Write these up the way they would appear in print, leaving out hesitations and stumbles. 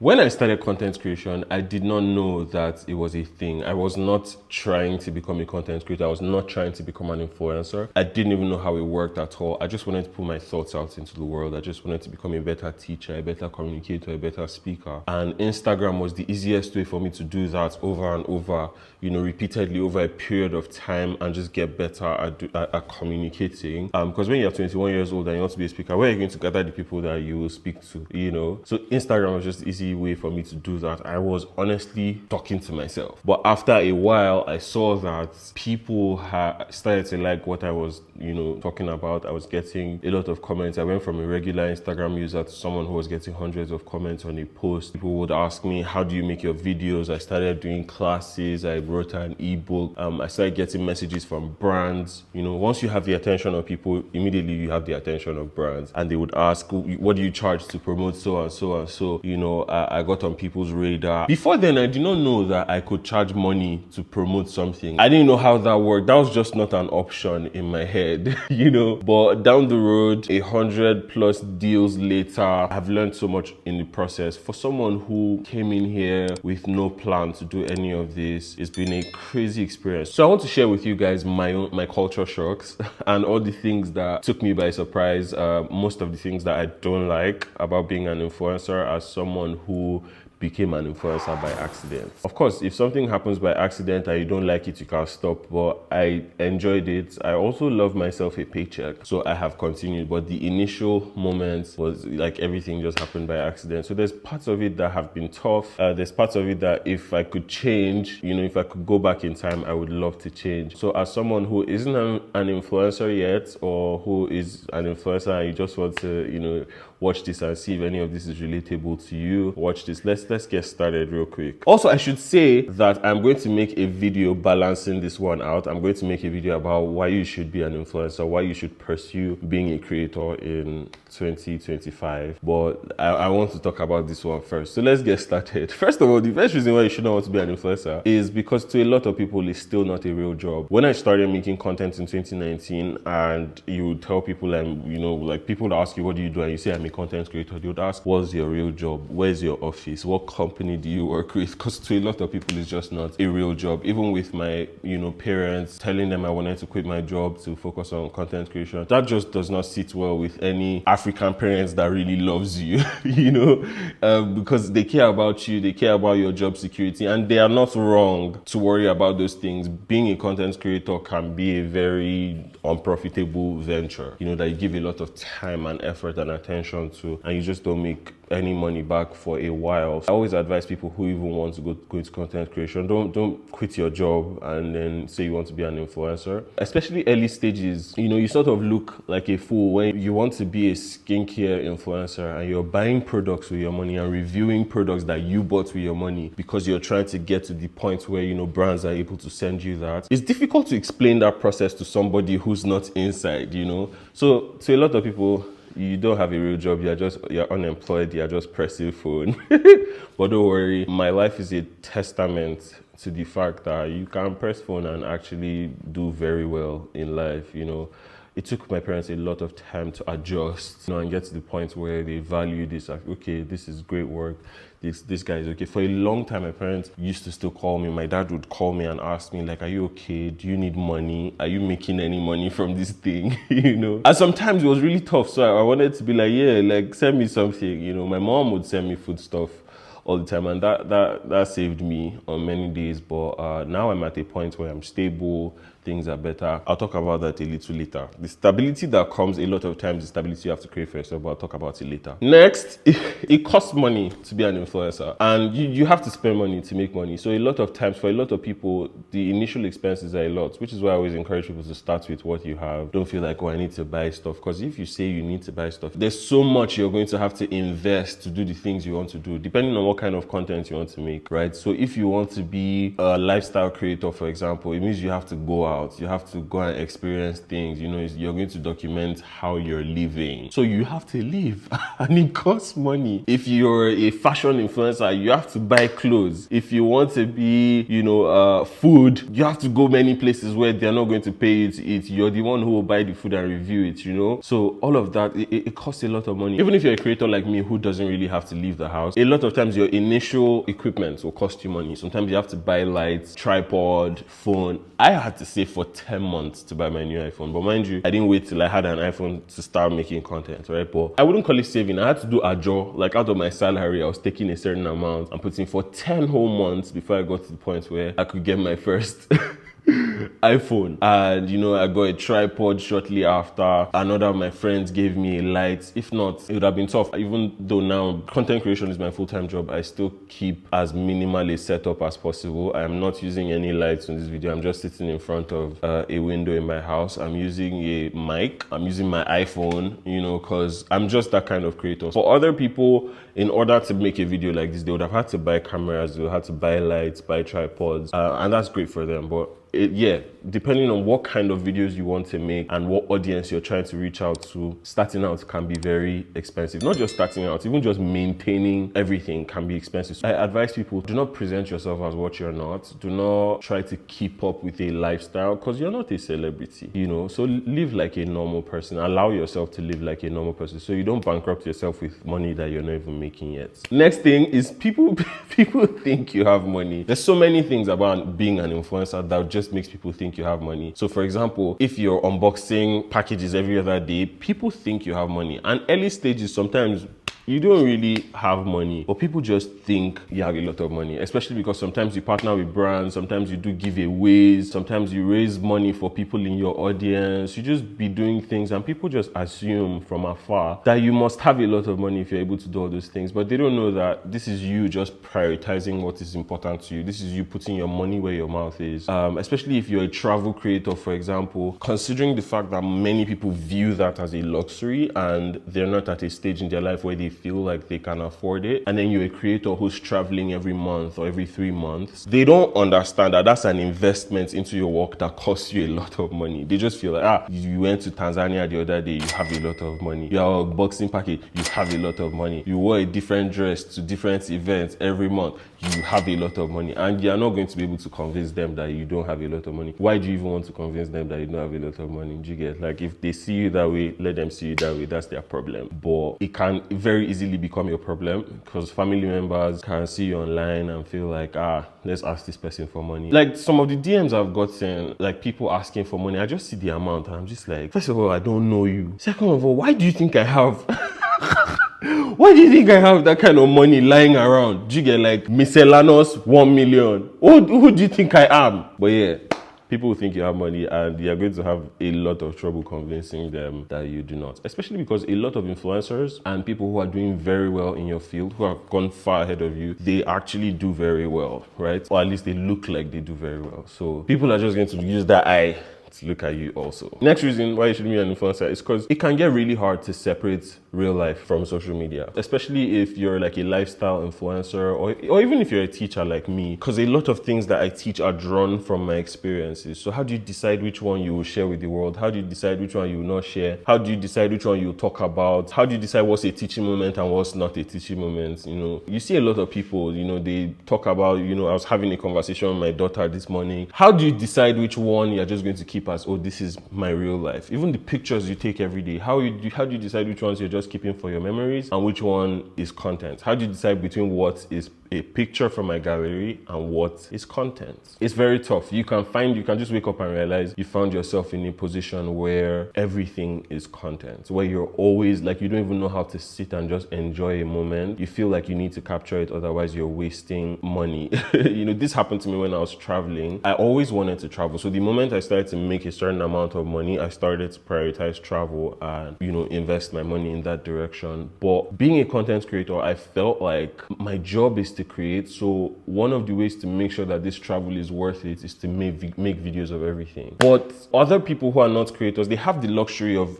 When I started content creation, I did not know that it was a thing. I was not trying to become a content creator. I was not trying to become an influencer. I didn't even know how it worked at all. I just wanted to put my thoughts out into the world. I just wanted to become a better teacher, a better communicator, a better speaker. And Instagram was the easiest way for me to do that over and over, repeatedly over a period of time and just get better at communicating. Because when you're 21 years old and you want to be a speaker, where are you going to gather the people that you will speak to, So Instagram was just easy way for me to do that. I was honestly talking to myself. But after a while, I saw that people had started to like what I was, talking about. I was getting a lot of comments. I went from a regular Instagram user to someone who was getting hundreds of comments on a post. People would ask me, how do you make your videos? I started doing classes. I wrote an ebook. I started getting messages from brands. Once you have the attention of people, immediately you have the attention of brands. And they would ask, what do you charge to promote so and so and so? I got on people's radar. Before then, I did not know that I could charge money to promote something. I didn't know how that worked. That was just not an option in my head, But down the road, 100+ deals later, I've learned so much in the process. For someone who came in here with no plan to do any of this, it's been a crazy experience. So I want to share with you guys my culture shocks and all the things that took me by surprise. Most of the things that I don't like about being an influencer as someone who became an influencer by accident. Of course, if something happens by accident and you don't like it, you can't stop, but I enjoyed it. I also love myself a paycheck, so I have continued, but the initial moments was like everything just happened by accident. So there's parts of it that have been tough. There's parts of it that if I could change, if I could go back in time, I would love to change. So as someone who isn't an influencer yet, or who is an influencer and you just want to, watch this and see if any of this is relatable to you, watch this. Let's get started real quick. Also, I should say that I'm going to make a video balancing this one out. I'm going to make a video about why you should be an influencer, why you should pursue being a creator in 2025. But I want to talk about this one first. So let's get started. First of all, the first reason why you shouldn't want to be an influencer is because to a lot of people, it's still not a real job. When I started making content in 2019 and you tell people, like people ask you, what do you do? And you say, I'm a content creator. They would ask, what's your real job? Where's your office? What company do you work with? Because to a lot of people, it's just not a real job. Even with my, parents telling them I wanted to quit my job to focus on content creation, that just does not sit well with any African parents that really loves you, because they care about you, they care about your job security, and they are not wrong to worry about those things. Being a content creator can be a very unprofitable venture, that you give a lot of time and effort and attention to, and you just don't make any money back for a while. I always advise people who even want to go into content creation, don't quit your job and then say you want to be an influencer. Especially early stages, you sort of look like a fool when you want to be a skincare influencer and you're buying products with your money and reviewing products that you bought with your money because you're trying to get to the point where, brands are able to send you that. It's difficult to explain that process to somebody who's not inside, So to a lot of people, you don't have a real job, you're unemployed, you're just pressing phone. But don't worry, my life is a testament to the fact that you can press phone and actually do very well in life. It took my parents a lot of time to adjust, and get to the point where they value this, like, okay, this is great work. This guy is okay. For a long time, my parents used to still call me. My dad would call me and ask me, like, are you okay? Do you need money? Are you making any money from this thing? And sometimes it was really tough. So I wanted to be like, yeah, like, send me something. My mom would send me food stuff all the time, and that saved me on many days. But now I'm at a point where I'm stable, things are better. I'll talk about that a little later. The stability that comes, a lot of times, the stability you have to create for yourself, but I'll talk about it later. Next, it costs money to be an influencer, and you have to spend money to make money. So a lot of times, for a lot of people, the initial expenses are a lot, which is why I always encourage people to start with what you have. Don't feel like, oh, I need to buy stuff, because if you say you need to buy stuff, there's so much you're going to have to invest to do the things you want to do, depending on what kind of content you want to make, right? So if you want to be a lifestyle creator, for example, it means you have to go out. out. You have to go and experience things. You know, you're going to document how you're living. So you have to live and it costs money. If you're a fashion influencer, you have to buy clothes. If you want to be, you know, food, you have to go many places where they're not going to pay you to eat. You're the one who will buy the food and review it, you know? So all of that, it costs a lot of money. Even if you're a creator like me who doesn't really have to leave the house, a lot of times your initial equipment will cost you money. Sometimes you have to buy lights, tripod, phone. I had to save for 10 months to buy my new iPhone. But mind you, I didn't wait till I had an iPhone to start making content, right? But I wouldn't call it saving. I had to do a job. Like out of my salary, I was taking a certain amount and putting for 10 whole months before I got to the point where I could get my first iPhone. And you know, I got a tripod shortly after. Another of my friends gave me a light. If not, it would have been tough. Even though now content creation is my full-time job, I still keep as minimal a setup as possible. I am not using any lights in this video. I'm just sitting in front of a window in my house. I'm using a mic. I'm using my iPhone, you know, because I'm just that kind of creator. For other people, in order to make a video like this, they would have had to buy cameras, they would have had to buy lights, buy tripods, and that's great for them. But yeah, depending on what kind of videos you want to make and what audience you're trying to reach out to, starting out can be very expensive. Not just starting out, even just maintaining everything can be expensive. So I advise people, do not present yourself as what you're not. Do not try to keep up with a lifestyle because you're not a celebrity, you know? So live like a normal person. Allow yourself to live like a normal person so you don't bankrupt yourself with money that you're not even making yet. Next thing is people think you have money. There's so many things about being an influencer that just makes people think you have money. So for example, if you're unboxing packages every other day, people think you have money. And early stages, sometimes you don't really have money, but people just think you have a lot of money, especially because sometimes you partner with brands, sometimes you do giveaways, sometimes you raise money for people in your audience. You just be doing things and people just assume from afar that you must have a lot of money if you're able to do all those things, but they don't know that this is you just prioritizing what is important to you. This is you putting your money where your mouth is, especially if you're a travel creator, for example, considering the fact that many people view that as a luxury and they're not at a stage in their life where they feel like they can afford it, and then you're a creator who's traveling every month or every 3 months, they don't understand that that's an investment into your work that costs you a lot of money. They just feel like, you went to Tanzania the other day, you have a lot of money. You're a boxing package, you have a lot of money. You wore a different dress to different events every month, you have a lot of money. And you're not going to be able to convince them that you don't have a lot of money. Why do you even want to convince them that you don't have a lot of money? Do you get? Like, if they see you that way, let them see you that way. That's their problem. But it can very easily become your problem because family members can see you online and feel like, let's ask this person for money. Like some of the DMs I've gotten, like people asking for money, I just see the amount and I'm just like, first of all, I don't know you. Second of all, why do you think I have why do you think I have that kind of money lying around? Do you get, like, miscellaneous 1 million? Who do you think I am? But yeah, people think you have money and you're going to have a lot of trouble convincing them that you do not. Especially because a lot of influencers and people who are doing very well in your field, who have gone far ahead of you, they actually do very well, right? Or at least they look like they do very well. So people are just going to use that eye to look at you also. Next reason why you should be an influencer is because it can get really hard to separate real life from social media, especially if you're like a lifestyle influencer or even if you're a teacher like me, because a lot of things that I teach are drawn from my experiences. So how do you decide which one you will share with the world? How do you decide which one you will not share? How do you decide which one you will talk about? How do you decide what's a teaching moment and what's not a teaching moment? You know, you see a lot of people, you know, they talk about, you know, I was having a conversation with my daughter this morning. How do you decide which one you're just going to keep as, oh, this is my real life? Even the pictures you take every day, how do you decide which ones you're just keeping for your memories and which one is content? How do you decide between what is a picture from my gallery and what is content? It's very tough. You can just wake up and realize you found yourself in a position where everything is content, where you're always like, you don't even know how to sit and just enjoy a moment. You feel like you need to capture it, otherwise you're wasting money. You know, this happened to me when I was traveling. I always wanted to travel. So the moment I started to make a certain amount of money, I started to prioritize travel and, you know, invest my money in that direction. But being a content creator, I felt like my job is to create. So one of the ways to make sure that this travel is worth it is to make videos of everything. But other people who are not creators, they have the luxury of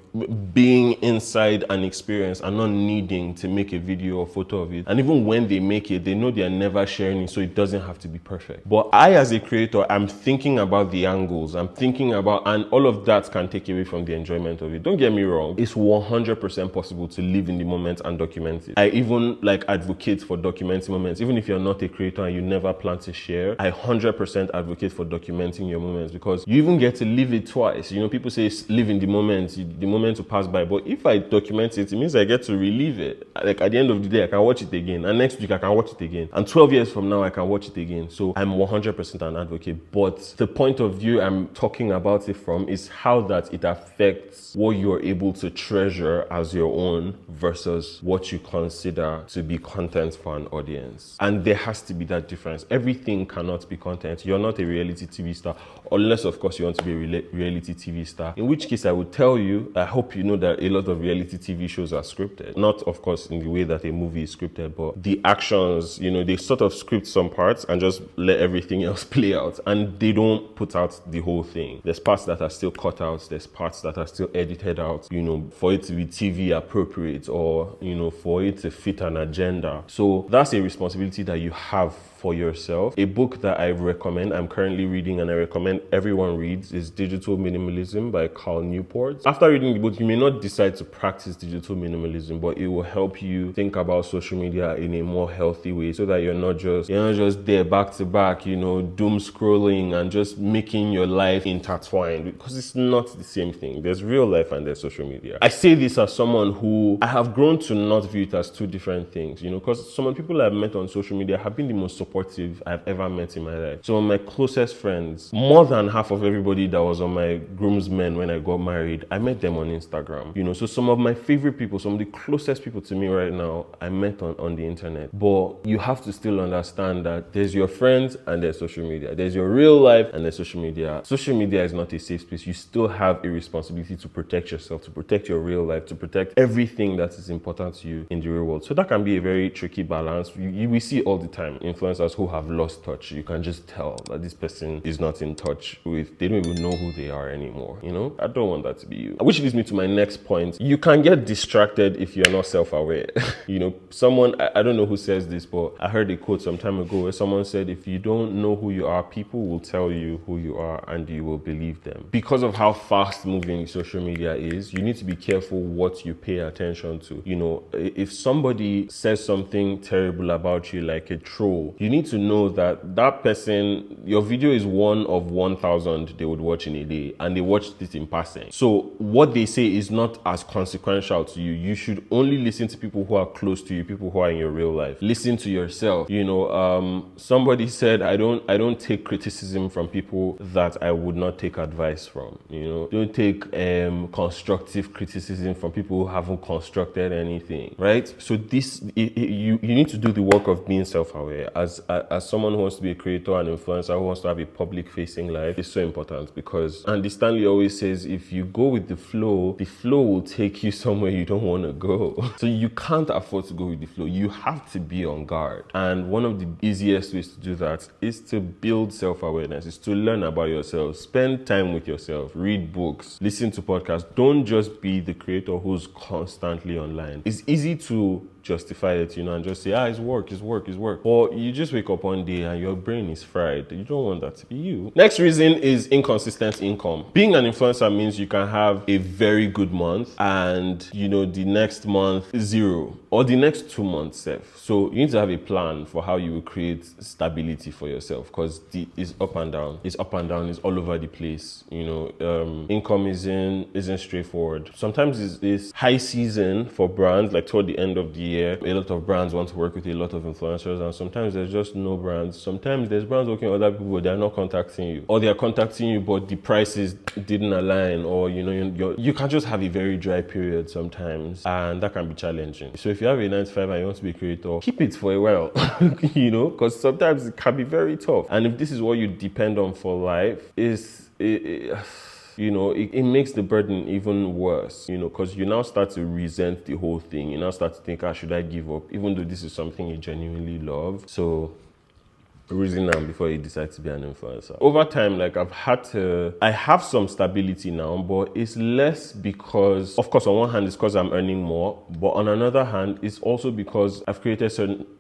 being inside an experience and not needing to make a video or photo of it. And even when they make it, they know they are never sharing it, so it doesn't have to be perfect. But I, as a creator, I'm thinking about the angles, I'm thinking about, and all of that can take away from the enjoyment of it. Don't get me wrong, it's 100% possible to live in the moment and document it. I even advocate for documenting moments. Even if you're not a creator and you never plan to share, I 100% advocate for documenting your moments, because you even get to live it twice. You know, people say live in the moment will pass by, but if I document it, it means I get to relive it. Like at the end of the day, I can watch it again, and next week I can watch it again, and 12 years from now I can watch it again. So I'm 100% an advocate, but the point of view I'm talking about it from is how that it affects what you're able to treasure as your own versus what you consider to be content for an audience. And there has to be that difference. Everything cannot be content. You're not a reality TV star, unless of course you want to be a reality TV star, in which case I would tell you, I hope you know that a lot of reality TV shows are scripted. Not of course in the way that a movie is scripted, but the actions, you know, they sort of script some parts and just let everything else play out, and they don't put out the whole thing. There's parts that are still cut out, there's parts that are still edited out, you know, for it to be TV appropriate, or, you know, for it to fit an agenda. So that's a responsibility that you have for yourself. A book that I recommend, I'm currently reading and I recommend everyone reads, is Digital Minimalism by Cal Newport. After reading the book, you may not decide to practice digital minimalism, but it will help you think about social media in a more healthy way, so that you're not just there back to back, you know, doom scrolling and just making your life intertwined, because it's not the same thing. There's real life and there's social media. I say this as someone who I have grown to not view it as two different things, you know, because some of the people I've met on social media have been the most supportive I've ever met in my life. Some of my closest friends, more than half of everybody that was on my groomsmen when I got married, I met them on Instagram. You know, so some of my favorite people, some of the closest people to me right now, I met on the internet. But you have to still understand that there's your friends and there's social media. There's your real life and there's social media. Social media is not a safe space. You still have a responsibility to protect yourself, to protect your real life, to protect everything that is important to you in the real world. So that can be a very tricky balance. We see all the time influencers who have lost touch. You can just tell that this person is not in touch with, they don't even know who they are anymore. You know, I don't want that to be you. Which leads me to my next point. You can get distracted if you're not self-aware. You know, someone, I don't know who says this, but I heard a quote some time ago where someone said, if you don't know who you are, people will tell you who you are and you will believe them. Because of how fast moving social media is, you need to be careful what you pay attention to. You know, if somebody says something terrible about you, like a troll, you need to know that that person, your video is one of 1,000 they would watch in a day, and they watched it in passing. So what they say is not as consequential to you. You should only listen to people who are close to you, people who are in your real life. Listen to yourself. You know, somebody said, I don't take criticism from people that I would not take advice from. You know, don't take constructive criticism from people who haven't constructed anything, right? So this, you need to do the work of being self-aware. As someone who wants to be a creator and influencer, who wants to have a public-facing life, is so important, because Andy Stanley always says, if you go with the flow will take you somewhere you don't want to go. So you can't afford to go with the flow. You have to be on guard. And one of the easiest ways to do that is to build self-awareness, is to learn about yourself, spend time with yourself, read books, listen to podcasts. Don't just be the creator who's constantly online. It's easy to justify it, you know, and just say, it's work. Or you just wake up one day and your brain is fried. You don't want that to be you. Next reason is inconsistent income. Being an influencer means you can have a very good month and, you know, the next month zero, or the next 2 months safe. So you need to have a plan for how you will create stability for yourself, because it's up and down. It's up and down. It's all over the place. You know, income isn't straightforward. Sometimes it's high season for brands, like toward the end of the year. A lot of brands want to work with a lot of influencers, and sometimes there's just no brands. Sometimes there's brands working with other people, but they're not contacting you, or they're contacting you but the prices didn't align, or you know, you can just have a very dry period sometimes, and that can be challenging. So if you have a 9-to-5 and you want to be a creator, keep it for a while. You know, because sometimes it can be very tough, and if this is what you depend on for life, you know, it makes the burden even worse, you know, because you now start to resent the whole thing. You now start to think, should I give up, even though this is something you genuinely love? So reason now before you decide to be an influencer. Over time, like I have some stability now, but it's less because, of course, on one hand, it's because I'm earning more, but on another hand, it's also because I've created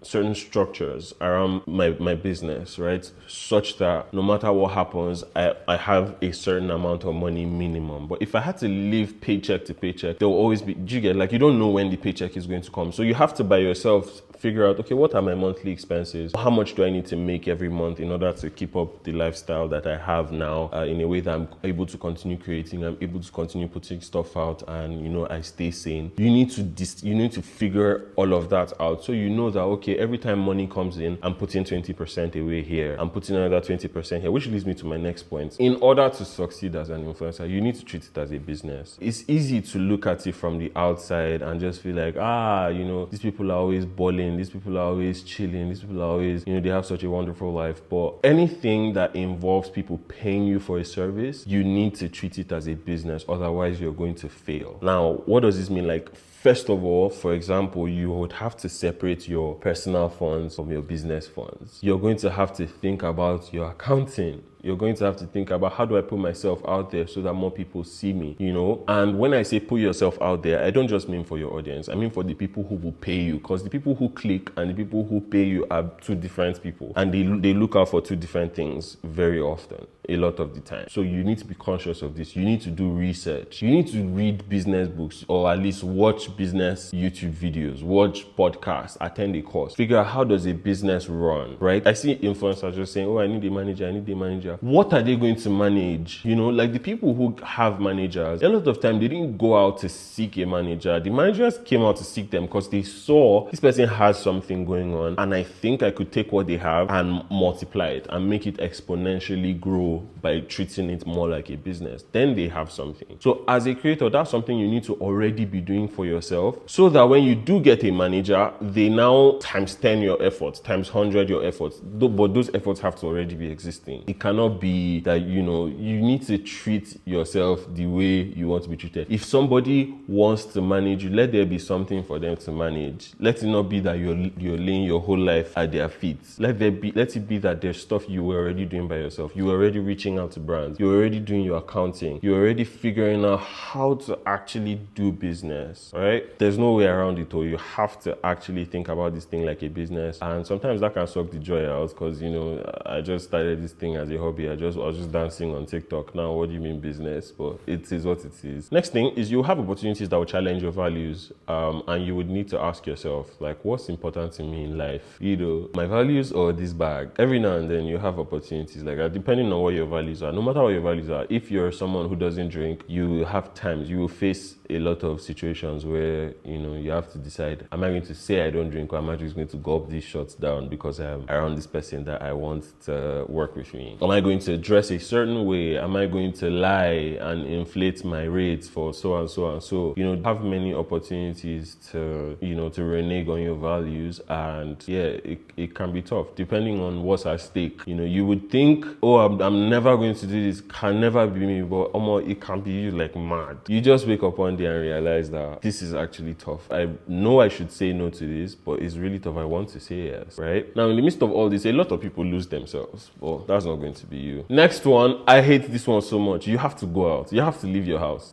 certain structures around my business, right? Such that no matter what happens, I have a certain amount of money minimum. But if I had to live paycheck to paycheck, there will always be, do you get, like, you don't know when the paycheck is going to come. So you have to by yourself figure out, okay, what are my monthly expenses? How much do I need to make every month in order to keep up the lifestyle that I have now in a way that I'm able to continue creating, I'm able to continue putting stuff out, and, you know, I stay sane. You need to figure all of that out. So you know that, okay, every time money comes in, I'm putting 20% away here. I'm putting another 20% here, which leads me to my next point. In order to succeed as an influencer, you need to treat it as a business. It's easy to look at it from the outside and just feel like, you know, these people are always balling, these people are always chilling, these people are always, you know, they have such a wonderful life. But anything that involves people paying you for a service, you need to treat it as a business, otherwise you're going to fail. Now, what does this mean? Like, first of all, for example, you would have to separate your personal funds from your business funds. You're going to have to think about your accounting. You're going to have to think about, how do I put myself out there so that more people see me, you know? And when I say put yourself out there, I don't just mean for your audience. I mean for the people who will pay you, because the people who click and the people who pay you are two different people, and they look out for two different things very often, a lot of the time. So you need to be conscious of this. You need to do research. You need to read business books, or at least watch business YouTube videos, watch podcasts, attend a course, figure out, how does a business run, right? I see influencers just saying, I need a manager, I need a manager. What are they going to manage? You know, like the people who have managers, a lot of time they didn't go out to seek a manager. The managers came out to seek them because they saw this person has something going on, and I think I could take what they have and multiply it and make it exponentially grow by treating it more like a business. Then they have something. So as a creator, that's something you need to already be doing for yourself, so that when you do get a manager, they now times 10 your efforts, times 100 your efforts. But those efforts have to already be existing. It cannot be that, you know, you need to treat yourself the way you want to be treated. If somebody wants to manage you, let there be something for them to manage. Let it not be that you're laying your whole life at their feet. Let it be that there's stuff you were already doing by yourself. You were already reaching out to brands. You're already doing your accounting. You're already figuring out how to actually do business, right? There's no way around it, or you have to actually think about this thing like a business. And sometimes that can suck the joy out, because, you know, I just started this thing as a hobby. I was just dancing on TikTok. Now, what do you mean business? But it is what it is. Next thing is, you have opportunities that will challenge your values, and you would need to ask yourself, like, what's important to me in life? You know, my values or this bag? Every now and then you have opportunities like that, depending on what your values are. No matter what your values are, if you're someone who doesn't drink, you will have times, you will face a lot of situations where, you know, you have to decide, am I going to say I don't drink, or am I just going to go up these shots down because I'm around this person that I want to work with me? Am I going to dress a certain way? Am I going to lie and inflate my rates for so and so and so? You know, have many opportunities to, you know, to renege on your values. And yeah, it can be tough depending on what's at stake. You know, you would think, I'm never going to do this, can never be me, but it can be you like mad. You just wake up one day and realize that this is actually tough. I know I should say no to this, but it's really tough. I want to say yes, right? Now, in the midst of all this, a lot of people lose themselves. Well, that's not going to be you. Next one, I hate this one so much. You have to go out. You have to leave your house.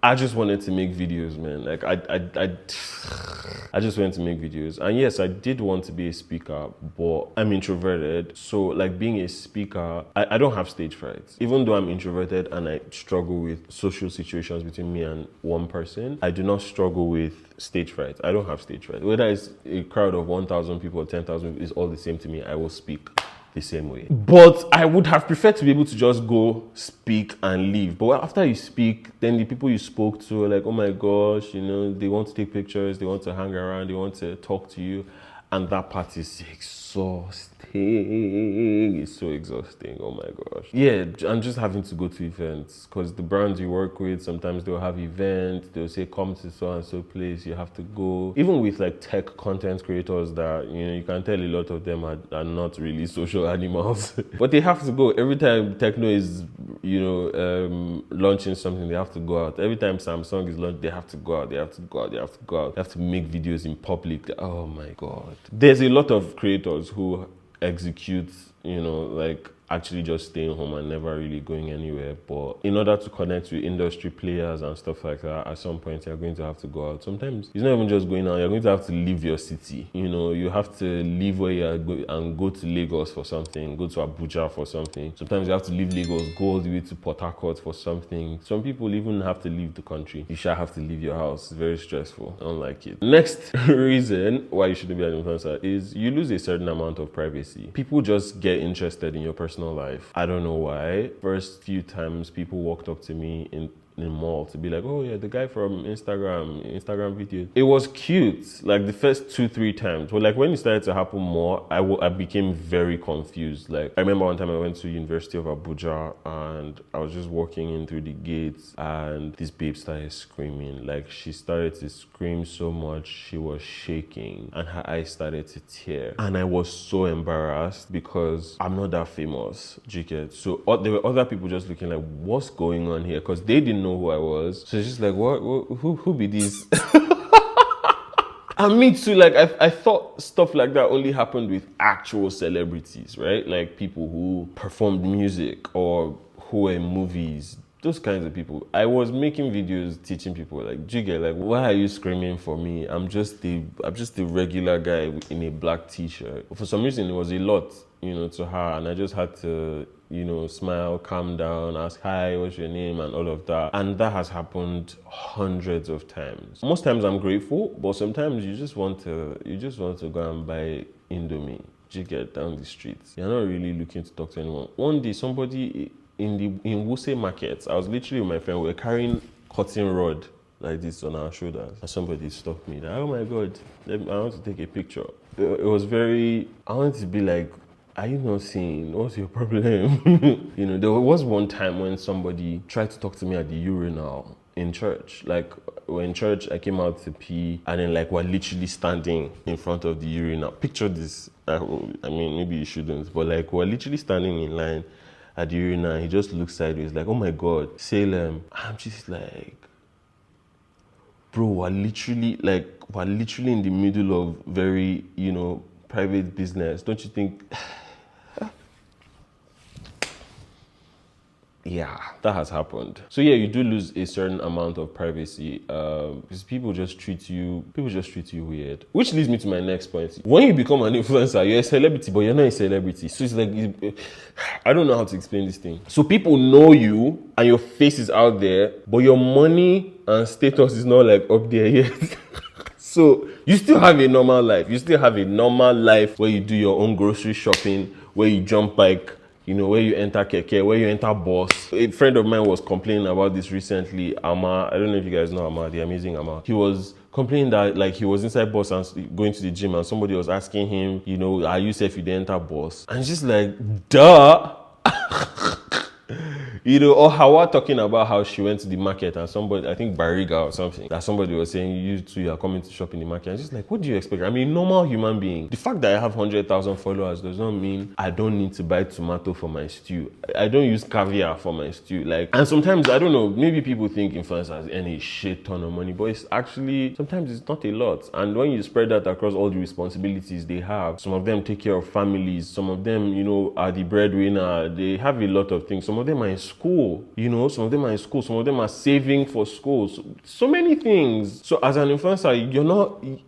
I just wanted to make videos, man. Like, I just wanted to make videos. And yes, I did want to be a speaker, but I'm introverted. So like, being a speaker, I don't have stage fright. Even though I'm introverted and I struggle with social situations between me and one person, I do not struggle with stage fright. I don't have stage fright. Whether it's a crowd of 1,000 people or 10,000 people, it's all the same to me. I will speak the same way. But I would have preferred to be able to just go speak and leave. But after you speak, then the people you spoke to are like, oh my gosh, you know, they want to take pictures, they want to hang around, they want to talk to you. And that part is exhausting. It's so exhausting. Oh my gosh. Yeah, and just having to go to events, because the brands you work with, sometimes they'll have events, they'll say come to so and so place, you have to go. Even with like tech content creators that, you know, you can tell a lot of them are not really social animals. But they have to go. Every time techno is launching something, they have to go out. Every time Samsung is launched, they have to go out, they have to go out, they have to go out. They have to make videos in public. Oh my God. There's a lot of creators who execute, like actually just staying home and never really going anywhere. But in order to connect with industry players and stuff like that, at some point you're going to have to go out. Sometimes it's not even just going out, you're going to have to leave your city. You have to leave where you are and go to Lagos for something, go to Abuja for something. Sometimes you have to leave Lagos, go all the way to Port Harcourt for something. Some people even have to leave the country. You shall have to leave your house. It's very stressful. I don't like it. Next reason why you shouldn't be an influencer is you lose a certain amount of privacy. People just get interested in your personal life. I don't know why. First few times people walked up to me in the mall to be like, oh yeah, the guy from Instagram video. It was cute, like the first 2-3 times. But like when it started to happen more, I became very confused. Like I remember one time I went to University of Abuja and I was just walking in through the gates and this babe started screaming. Like she started to scream so much, she was shaking and her eyes started to tear. And I was so embarrassed because I'm not that famous, so there were other people just looking like, what's going on here? Because they didn't know who I was. So it's just like, what who be this? And me too, like I thought stuff like that only happened with actual celebrities, right? Like people who performed music or who were in movies, those kinds of people. I was making videos teaching people like, Jigga, like why are you screaming for me? I'm just a regular guy in a black t-shirt. For some reason it was a lot, to her, and I just had to smile, calm down, ask, hi, what's your name, and all of that. And that has happened hundreds of times. Most times I'm grateful, but sometimes you just want to go and buy Indomie. You get down the streets. You're not really looking to talk to anyone. One day, somebody in Wuse Market, I was literally with my friend, we were carrying cotton rod like this on our shoulders, and somebody stopped me. Like, oh my God, I want to take a picture. It was very, I wanted to be like, are you not seeing? What's your problem? There was one time when somebody tried to talk to me at the urinal in church. Like, we're in church, I came out to pee, and then like we're literally standing in front of the urinal. Picture this. I mean, maybe you shouldn't, but like we're literally standing in line at the urinal. He just looks sideways, like, oh my God, Salem. I'm just like, bro, we're literally in the middle of very, private business. Don't you think? Yeah, that has happened. So yeah, you do lose a certain amount of privacy because people just treat you weird. Which leads me to my next point. When you become an influencer, you're a celebrity, but you're not a celebrity. So it's like, I don't know how to explain this thing. So people know you and your face is out there, but your money and status is not like up there yet. So you still have a normal life. You still have a normal life where you do your own grocery shopping, where you jump bike, where you enter keke, where you enter bus. A friend of mine was complaining about this recently. Ama, I don't know if you guys know Ama, the amazing Ama. He was complaining that like he was inside bus and going to the gym and somebody was asking him, are you safe if you enter bus? And just like, duh. Or Hawa talking about how she went to the market and somebody, I think Bariga or something, that somebody was saying, you two are coming to shop in the market. And just like, what do you expect? I mean, normal human being. The fact that I have 100,000 followers does not mean I don't need to buy tomato for my stew. I don't use caviar for my stew. And sometimes, I don't know, maybe people think influencers earn a shit ton of money, but it's actually, sometimes it's not a lot. And when you spread that across all the responsibilities they have, some of them take care of families, some of them, are the breadwinner, they have a lot of things. Some of them are in school, some of them are in school, some of them are saving for school. So many things. So as an influencer,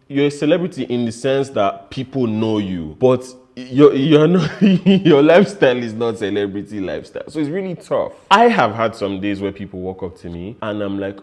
you're a celebrity in the sense that people know you, but you're not, your lifestyle is not celebrity lifestyle. So it's really tough. I have had some days where people walk up to me and I'm like,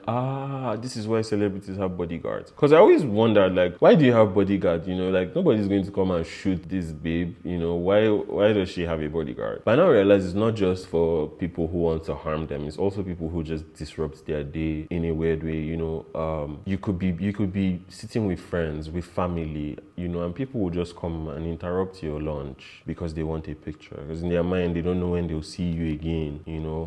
this is why celebrities have bodyguards. Because I always wondered, like, why do you have bodyguards? Nobody's going to come and shoot this babe. Why does she have a bodyguard? But I now realize it's not just for people who want to harm them. It's also people who just disrupt their day in a weird way. You could be sitting with friends, with family, and people will just come and interrupt your lunch because they want a picture, because in their mind they don't know when they'll see you again.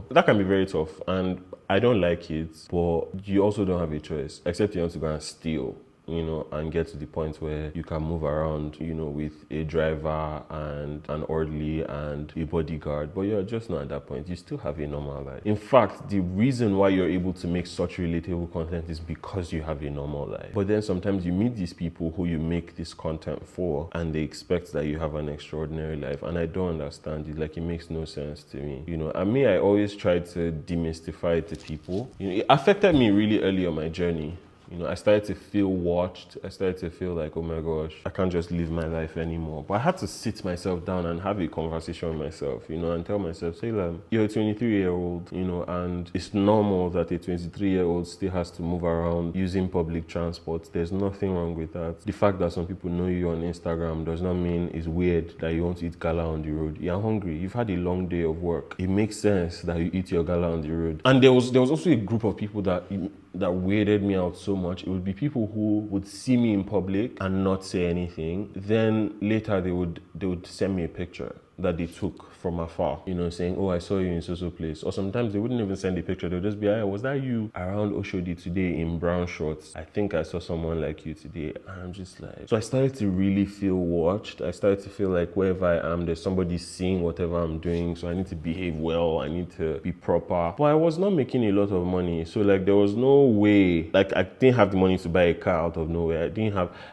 That can be very tough, and I don't like it, but you also don't have a choice except you want to go and steal. you know, and get to the point where you can move around, you know, with a driver and an orderly and a bodyguard, but you're just not at that point. You still have a normal life. In fact, the reason why you're able to make such relatable content is because you have a normal life. But then sometimes you meet these people who you make this content for, and they expect that you have an extraordinary life, and I don't understand it. Like, it makes no sense to me, you know. And me, I always try to demystify it to people. You know, it affected me really early on my journey. You know, I started to feel watched. I started to feel like, oh my gosh, I can't just live my life anymore. But I had to sit myself down and have a conversation with myself, you know, and tell myself, Salem, you're a 23-year-old, you know, and it's normal that a 23-year-old still has to move around using public transport. There's nothing wrong with that. The fact that some people know you on Instagram does not mean it's weird that you want to eat gala on the road. You're hungry. You've had a long day of work. It makes sense that you eat your gala on the road. And there was also a group of people that weirded me out so much. It would be people who would see me in public and not say anything. Then later they would send me a picture that they took from afar, you know, saying, oh, I saw you in so place. Or sometimes they wouldn't even send a picture. They would just be, hey, was that you around Oshodi today in brown shorts? I think I saw someone like you today. And I'm just like, so I started to really feel watched. I started to feel like wherever I am, there's somebody seeing whatever I'm doing. So I need to behave well. I need to be proper. But I was not making a lot of money. So like, there was no way, like I didn't have the money to buy a car out of nowhere.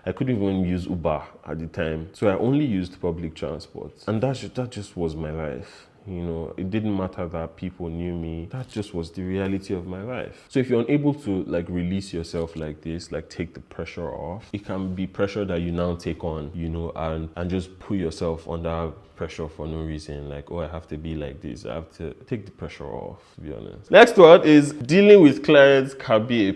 I couldn't even use Uber at the time. So I only used public transport. And that just was my life. You know, it didn't matter that people knew me. That just was the reality of my life. So if you're unable to like release yourself like this, like take the pressure off, it can be pressure that you now take on, you know, and just put yourself under pressure for no reason. Like, oh, I have to be like this. I have to take the pressure off, to be honest. Next one is dealing with clients can be a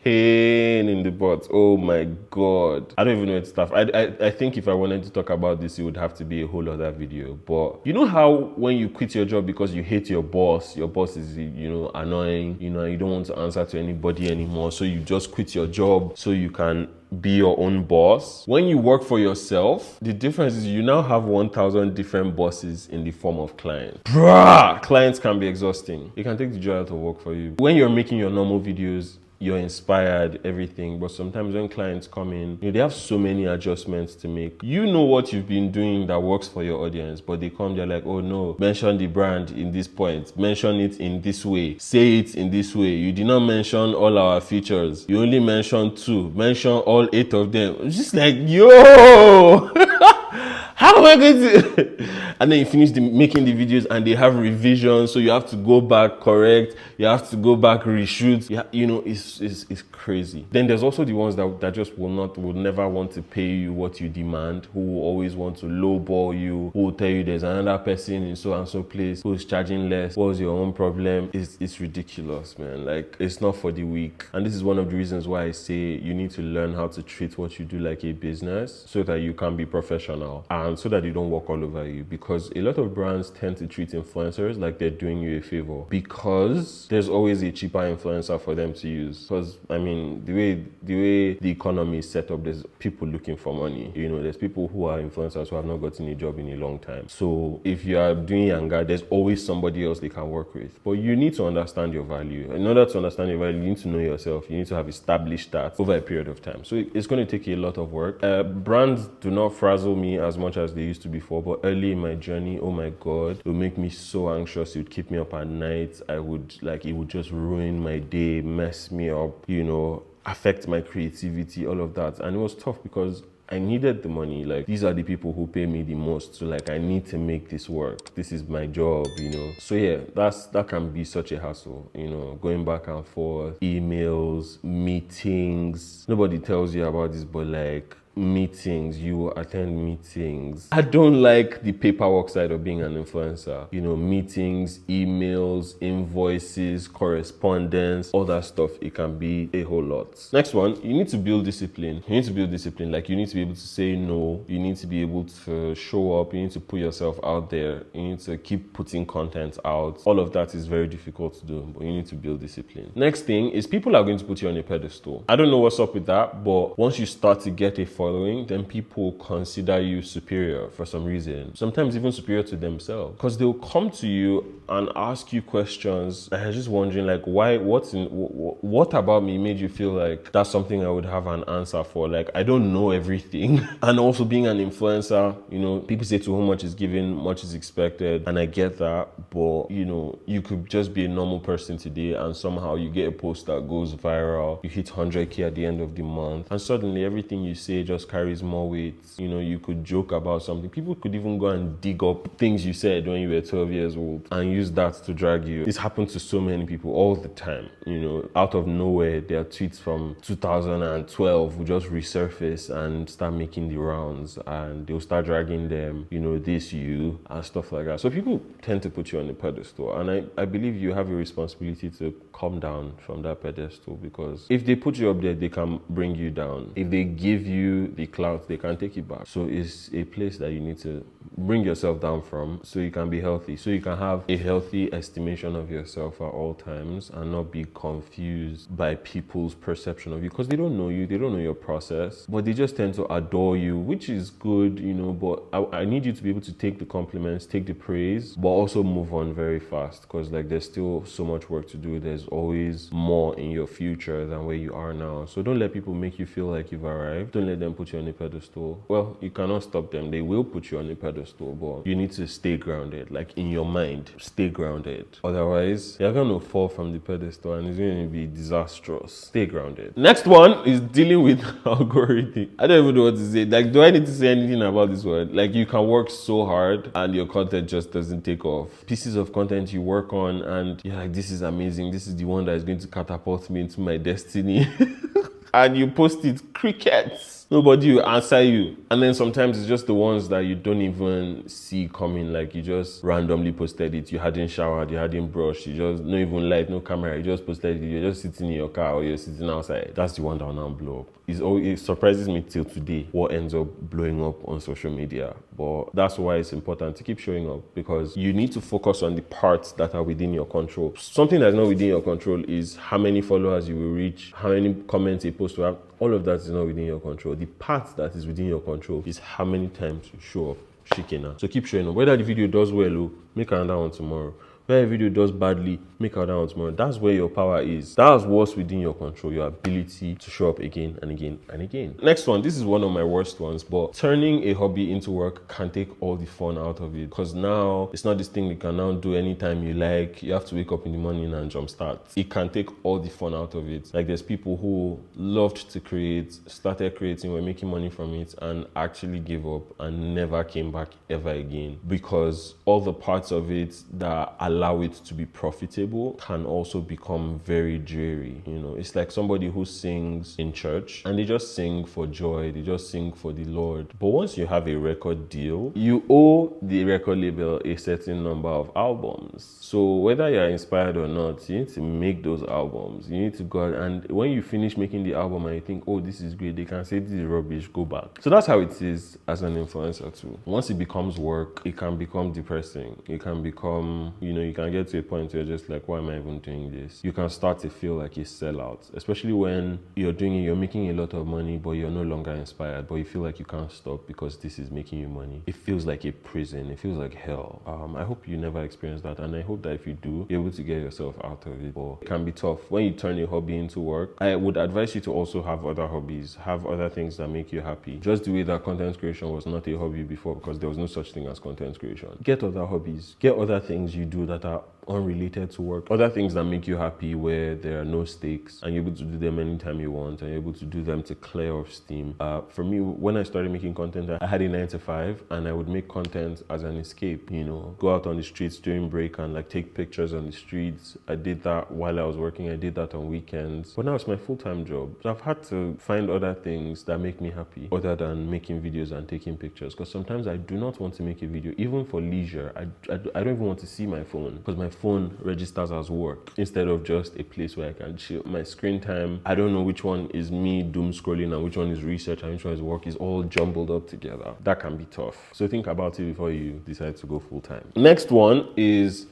pain in the butt. Oh my god, I don't even know it's tough. I think if I wanted to talk about this, it would have to be a whole other video. But you know how when you quit your job because you hate your boss is, you know, annoying, you know, you don't want to answer to anybody anymore, so you just quit your job so you can be your own boss. When you work for yourself, the difference is you now have 1,000 different bosses in the form of clients. Bruh! Clients can be exhausting. It can take the joy out of work for you. When you're making your normal videos, you're inspired, everything, but sometimes when clients come in, you know, they have so many adjustments to make. You know what you've been doing that works for your audience, but they come, they're like, oh no, mention the brand in this point, mention it in this way, say it in this way. You did not mention all our features. You only mentioned 2. Mention all 8 of them. It's just like, yo! How am I going to? And then you finish making the videos and they have revisions, so you have to go back, correct, you have to go back, reshoot. You know, it's crazy. Then there's also the ones that just will never want to pay you what you demand, who will always want to lowball you, who will tell you there's another person in so and so place who's charging less. What's your own problem? It's ridiculous, man. Like, it's not for the weak. And this is one of the reasons why I say you need to learn how to treat what you do like a business so that you can be professional and so that you don't walk all over you. Because a lot of brands tend to treat influencers like they're doing you a favor because there's always a cheaper influencer for them to use. Because I mean, the way the economy is set up, there's people looking for money. You know, there's people who are influencers who have not gotten a job in a long time. So if you are doing Yanga, there's always somebody else they can work with. But you need to understand your value. In order to understand your value, you need to know yourself. You need to have established that over a period of time. So it's going to take a lot of work. Brands do not frazzle me as much as they used to before, but early in my journey, oh my god, it would make me so anxious. It would keep me up at night. It would just ruin my day, mess me up, you know, affect my creativity, all of that. And it was tough because I needed the money. Like, these are the people who pay me the most. So like, I need to make this work. This is my job, you know. So yeah, that can be such a hassle, you know, going back and forth, emails, meetings. Nobody tells you about this, but like, meetings, you attend meetings. I don't like the paperwork side of being an influencer. You know, meetings, emails, invoices, correspondence, all that stuff. It can be a whole lot. Next one, you need to build discipline. You need to build discipline. Like, you need to be able to say no. You need to be able to show up. You need to put yourself out there. You need to keep putting content out. All of that is very difficult to do, but you need to build discipline. Next thing is people are going to put you on a pedestal. I don't know what's up with that, but once you start to get a following, then people consider you superior for some reason. Sometimes even superior to themselves. Because they'll come to you and ask you questions. And I'm just wondering, like, why, what about me made you feel like that's something I would have an answer for? Like, I don't know everything. And also being an influencer, you know, people say to whom much is given, much is expected. And I get that. But, you know, you could just be a normal person today and somehow you get a post that goes viral. You hit 100K at the end of the month. And suddenly everything you say just carries more weight. You know, you could joke about something. People could even go and dig up things you said when you were 12 years old and use that to drag you. This happens to so many people all the time. You know, out of nowhere, their tweets from 2012 will just resurface and start making the rounds, and they'll start dragging them, you know, this, you, and stuff like that. So people tend to put you on a pedestal, and I believe you have a responsibility to come down from that pedestal, because if they put you up there, they can bring you down. If they give you the clout, they can take it back. So it's a place that you need to bring yourself down from so you can be healthy, so you can have a healthy estimation of yourself at all times and not be confused by people's perception of you, because they don't know you, they don't know your process, but they just tend to adore you, which is good, you know. But I need you to be able to take the compliments, take the praise, but also move on very fast, because like there's still so much work to do. There's always more in your future than where you are now. So don't let people make you feel like you've arrived. Don't let them put you on a pedestal. Well, you cannot stop them. They will put you on a pedestal, but you need to stay grounded. Like in your mind, stay grounded. Otherwise, you're going to fall from the pedestal and it's going to be disastrous. Stay grounded. Next one is dealing with algorithm. I don't even know what to say. Like, do I need to say anything about this one? Like, you can work so hard and your content just doesn't take off. Pieces of content you work on and you're like, this is amazing. This is the one that is going to catapult me into my destiny. And you post it, crickets. Nobody will answer you. And then sometimes it's just the ones that you don't even see coming. Like you just randomly posted it. You hadn't showered, you hadn't brushed, you just, no even light, no camera. You just posted it. You're just sitting in your car or you're sitting outside. That's the one that will now blow up. It surprises me till today what ends up blowing up on social media. But that's why it's important to keep showing up, because you need to focus on the parts that are within your control. Something that's not within your control is how many followers you will reach, how many comments a post will have. All of that is not within your control. The part that is within your control is how many times you show up. Shikena. So keep showing up. Whether the video does well, make another one tomorrow. Where a video does badly, make another one tomorrow. That's where your power is. That's what's within your control, your ability to show up again and again and again. Next one, this is one of my worst ones, but turning a hobby into work can take all the fun out of it, because now it's not this thing you can now do anytime you like. You have to wake up in the morning and jumpstart. It can take all the fun out of it. Like there's people who loved to create, started creating, were making money from it, and actually gave up and never came back ever again, because all the parts of it that allow it to be profitable can also become very dreary. You know, it's like somebody who sings in church and they just sing for joy, they just sing for the Lord. But once you have a record deal, you owe the record label a certain number of albums. So whether you're inspired or not, you need to make those albums. You need to go out, and when you finish making the album and you think, oh, this is great, they can say this is rubbish, go back. So that's how it is as an influencer too. Once it becomes work, it can become depressing. It can become, you know, you can get to a point where you're just like, why am I even doing this? You can start to feel like a sellout, especially when you're doing it, you're making a lot of money, but you're no longer inspired, but you feel like you can't stop because this is making you money. It feels like a prison. It feels like hell. I hope you never experience that, and I hope that if you do, you're able to get yourself out of it. But it can be tough when you turn a hobby into work. I would advise you to also have other hobbies, have other things that make you happy. Just the way that content creation was not a hobby before, because there was no such thing as content creation. Get other hobbies. Get other things you do that are unrelated to work. Other things that make you happy where there are no stakes and you're able to do them anytime you want and you're able to do them to clear off steam. For me, when I started making content, I had a 9 to 5 and I would make content as an escape, you know, go out on the streets during break and like take pictures on the streets. I did that while I was working. I did that on weekends. But now it's my full-time job. So I've had to find other things that make me happy other than making videos and taking pictures, because sometimes I do not want to make a video, even for leisure. I don't even want to see my phone, because my phone registers as work instead of just a place where I can chill. My screen time, I don't know which one is me doom scrolling and which one is research and which one is work, is all jumbled up together. That can be tough. So think about it before you decide to go full time. Next one is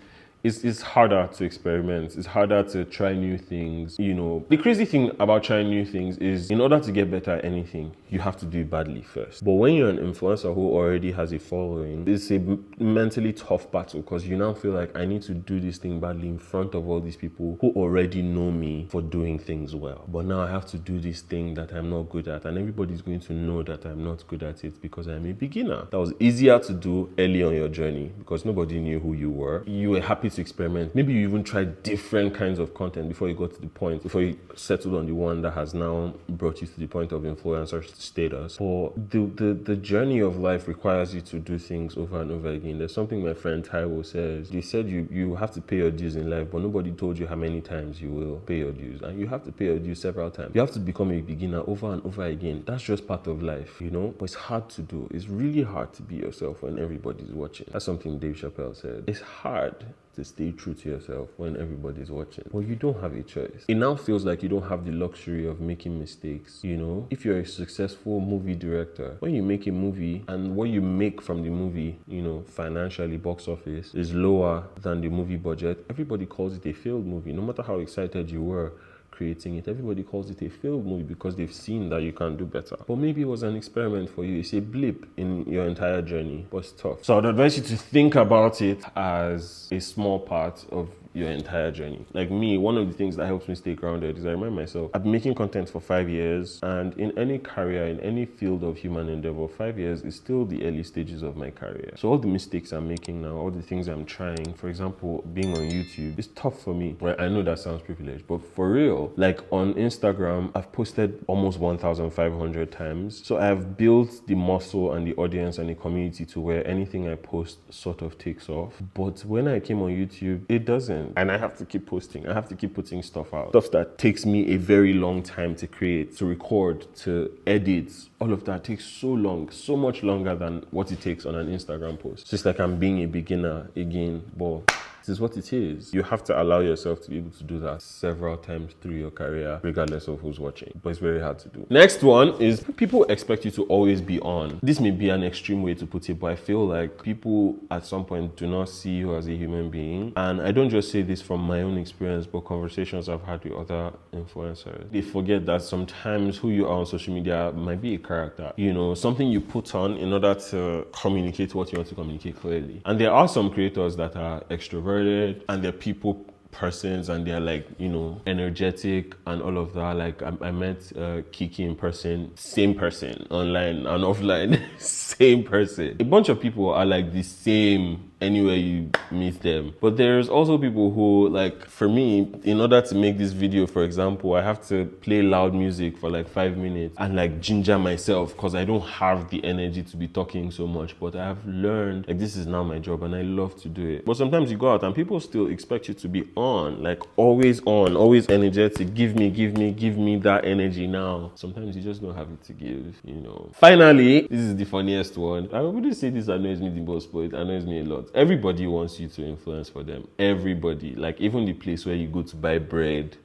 it's harder to experiment. It's harder to try new things. You know, the crazy thing about trying new things is in order to get better at anything, you have to do it badly first. But when you're an influencer who already has a following, it's a mentally tough battle because you now feel like I need to do this thing badly in front of all these people who already know me for doing things well. But now I have to do this thing that I'm not good at, and everybody's going to know that I'm not good at it because I'm a beginner. That was easier to do early on your journey because nobody knew who you were. You were happy to experiment. Maybe you even tried different kinds of content before you got to the point, before you settled on the one that has now brought you to the point of influencer status. But the journey of life requires you to do things over and over again. There's something my friend Taiwo says. They said you have to pay your dues in life, but nobody told you how many times you will pay your dues. And you have to pay your dues several times. You have to become a beginner over and over again. That's just part of life, you know? But it's hard to do. It's really hard to be yourself when everybody's watching. That's something Dave Chappelle said. It's hard to stay true to yourself when everybody's watching. Well, you don't have a choice. It now feels like you don't have the luxury of making mistakes, you know? If you're a successful movie director, when you make a movie and what you make from the movie, you know, financially, box office, is lower than the movie budget, everybody calls it a failed movie. No matter how excited you were creating it, everybody calls it a failed movie because they've seen that you can do better. But maybe it was an experiment for you. It's a blip in your entire journey, but it's tough. So I'd advise you to think about it as a small part of your entire journey. Like me, one of the things that helps me stay grounded is I remind myself, I've been making content for 5 years, and in any career, in any field of human endeavor, 5 years is still the early stages of my career. So all the mistakes I'm making now, all the things I'm trying, for example, being on YouTube, it's tough for me. Right? I know that sounds privileged, but for real, like on Instagram, I've posted almost 1,500 times. So I've built the muscle and the audience and the community to where anything I post sort of takes off. But when I came on YouTube, it doesn't. And I have to keep posting. I have to keep putting stuff out. Stuff that takes me a very long time to create, to record, to edit. All of that takes so long, so much longer than what it takes on an Instagram post. It's just like I'm being a beginner again, but this is what it is. You have to allow yourself to be able to do that several times through your career, regardless of who's watching. But it's very hard to do. Next one is people expect you to always be on. This may be an extreme way to put it, but I feel like people at some point do not see you as a human being. And I don't just say this from my own experience, but conversations I've had with other influencers. They forget that sometimes who you are on social media might be a character. You know, something you put on in order to communicate what you want to communicate clearly. And there are some creators that are extroverted, and they're people persons, and they're like, you know, energetic and all of that. Like I met Kiki in person, same person, online and offline, same person. A bunch of people are like the same anywhere you meet them. But there's also people who, like, for me, in order to make this video, for example, I have to play loud music for like 5 minutes and like ginger myself because I don't have the energy to be talking so much. But I have learned, like, this is now my job and I love to do it. But sometimes you go out and people still expect you to be on, always energetic. Give me that energy now. Sometimes you just don't have it to give, you know. Finally, this is the funniest one. I wouldn't say this annoys me the most, but it annoys me a lot. Everybody wants you to influence for them. Everybody. Like, even the place where you go to buy bread,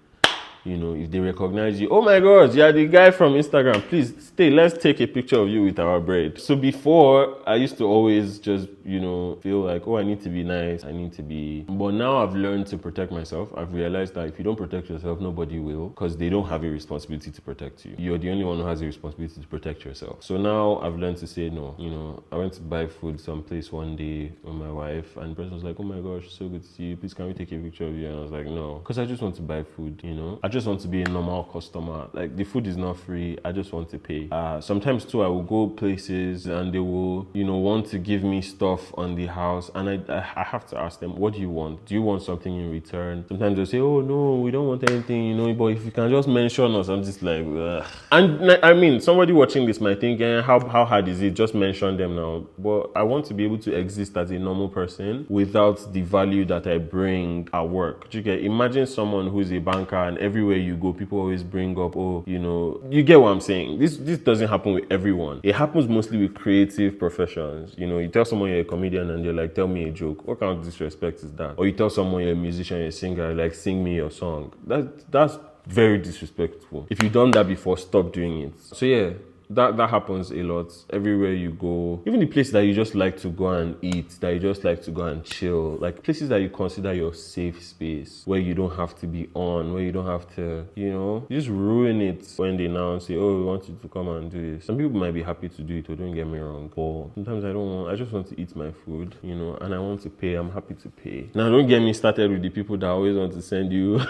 you know, if they recognize you, oh my gosh, you're the guy from Instagram, please stay, let's take a picture of you with our bread. So before, I used to always just, you know, feel like, oh, I need to be nice, but now I've learned to protect myself. I've realized that if you don't protect yourself, nobody will, because they don't have a responsibility to protect you. You're the only one who has a responsibility to protect yourself. So now I've learned to say no. You know, I went to buy food someplace one day with my wife, and the person was like, oh my gosh, so good to see you, please can we take a picture of you? And I was like, no, because I just want to buy food, you know. I just want to be a normal customer. Like, the food is not free, I just want to pay. Sometimes too, I will go places and they will, you know, want to give me stuff on the house, and I have to ask them, what do you want? Do you want something in return? Sometimes they'll say, oh no, we don't want anything, you know, but if you can just mention us. I'm just like, ugh. And I mean, somebody watching this might think, how hard is it? Just mention them now. But I want to be able to exist as a normal person without the value that I bring at work. You get, imagine someone who's a banker and everywhere you go, people always bring up, oh, you know, you get what I'm saying. This doesn't happen with everyone. It happens mostly with creative professions. You know, you tell someone you're a comedian and they're like, tell me a joke. What kind of disrespect is that? Or you tell someone you're a musician, you're a singer, like, sing me your song. That's very disrespectful. If you've done that before, stop doing it. So yeah, that happens a lot everywhere you go. Even the place that you just like to go and eat, that you just like to go and chill, like places that you consider your safe space, where you don't have to be on, where you don't have to, you know, you just ruin it when they now say, oh, we want you to come and do this. Some people might be happy to do it, or don't get me wrong, but sometimes I just want to eat my food, you know, and I want to pay. I'm happy to pay. Now, don't get me started with the people that always want to send you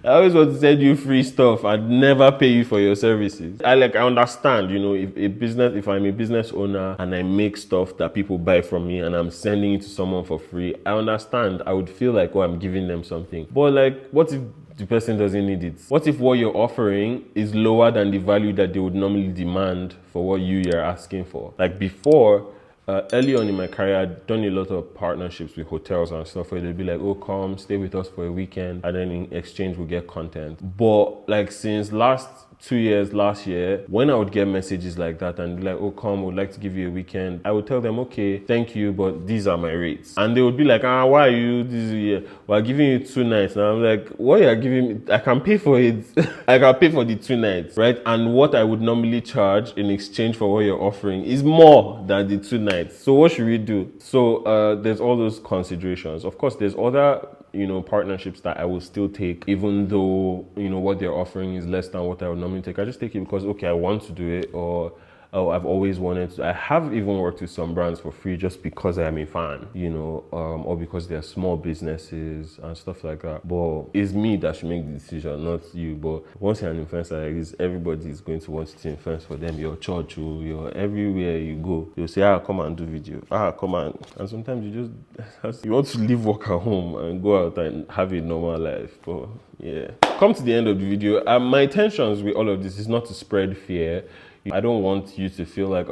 I always want to send you free stuff and never pay you for your services. I understand, you know, if I'm a business owner and I make stuff that people buy from me and I'm sending it to someone for free, I understand. I would feel like, oh, I'm giving them something. But like, what if the person doesn't need it? What if what you're offering is lower than the value that they would normally demand for what you're asking for? Like before, early on in my career, I'd done a lot of partnerships with hotels and stuff where they'd be like, oh, come stay with us for a weekend, and then in exchange we'll get content. But like since last year, when I would get messages like that and be like, oh, come, we'd like to give you a weekend, I would tell them, okay, thank you, but these are my rates. And they would be like, why are you this year? We're giving you 2 nights. And I'm like, what you're giving me, I can pay for it. I can pay for the 2 nights, right? And what I would normally charge in exchange for what you're offering is more than the 2 nights. So what should we do? So there's all those considerations. Of course, there's other, you know, partnerships that I will still take, even though, you know, what they're offering is less than what I would normally take. I just take it because, okay, I want to do it, or oh, I've always wanted to. I have even worked with some brands for free just because I am a fan, you know, or because they're small businesses and stuff like that. But it's me that should make the decision, not you. But once you're an influencer like this, everybody is going to want you to influence for them. Your church, your everywhere you go, they'll say, come and do video. Come on. And sometimes you want to leave work at home and go out and have a normal life. But yeah. Come to the end of the video. My intentions with all of this is not to spread fear. I don't want you to feel like,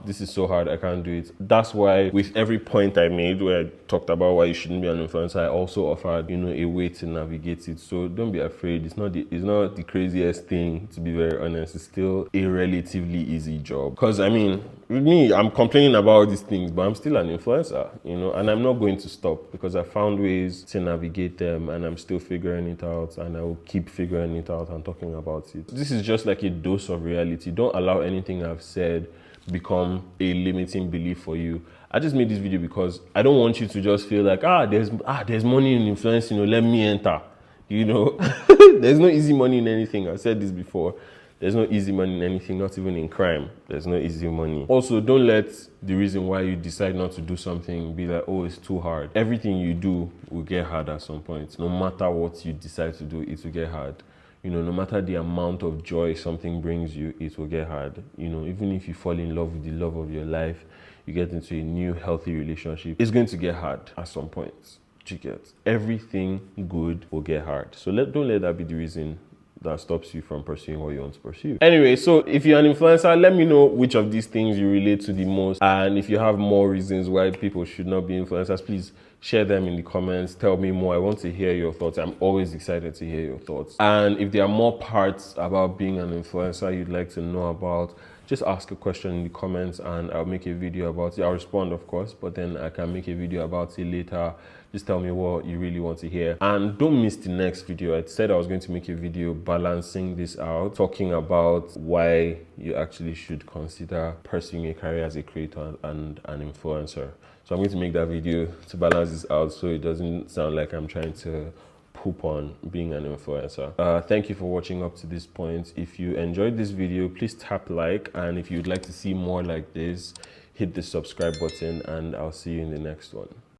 this is so hard, I can't do it. That's why with every point I made where I talked about why you shouldn't be an influencer, I also offered, you know, a way to navigate it. So don't be afraid. It's not the craziest thing, to be very honest. It's still a relatively easy job. Because I mean, with me, I'm complaining about all these things, but I'm still an influencer, you know, and I'm not going to stop because I found ways to navigate them, and I'm still figuring it out, and I will keep figuring it out and talking about it. This is just like a dose of reality. Don't allow anything I've said become a limiting belief for you. I just made this video because I don't want you to just feel like, there's money in influence, you know, let me enter, you know. There's no easy money in anything. I've said this before. There's no easy money in anything, not even in crime. There's no easy money. Also, don't let the reason why you decide not to do something be like, oh, it's too hard. Everything you do will get hard at some point. No matter what you decide to do, it will get hard. You know, no matter the amount of joy something brings you, it will get hard. You know, even if you fall in love with the love of your life, you get into a new healthy relationship, it's going to get hard at some point. You get everything good will get hard. So don't let that be the reason that stops you from pursuing what you want to pursue. Anyway, so if you're an influencer, let me know which of these things you relate to the most. And if you have more reasons why people should not be influencers, please share them in the comments. Tell me more. I want to hear your thoughts. I'm always excited to hear your thoughts. And if there are more parts about being an influencer you'd like to know about, just ask a question in the comments and I'll make a video about it. I'll respond, of course, but then I can make a video about it later. Just tell me what you really want to hear. And don't miss the next video. I said I was going to make a video balancing this out, talking about why you actually should consider pursuing a career as a creator and an influencer. So I'm going to make that video to balance this out so it doesn't sound like I'm trying to poop on being an influencer. Thank you for watching up to this point. If you enjoyed this video, please tap like, and if you'd like to see more like this, hit the subscribe button, and I'll see you in the next one.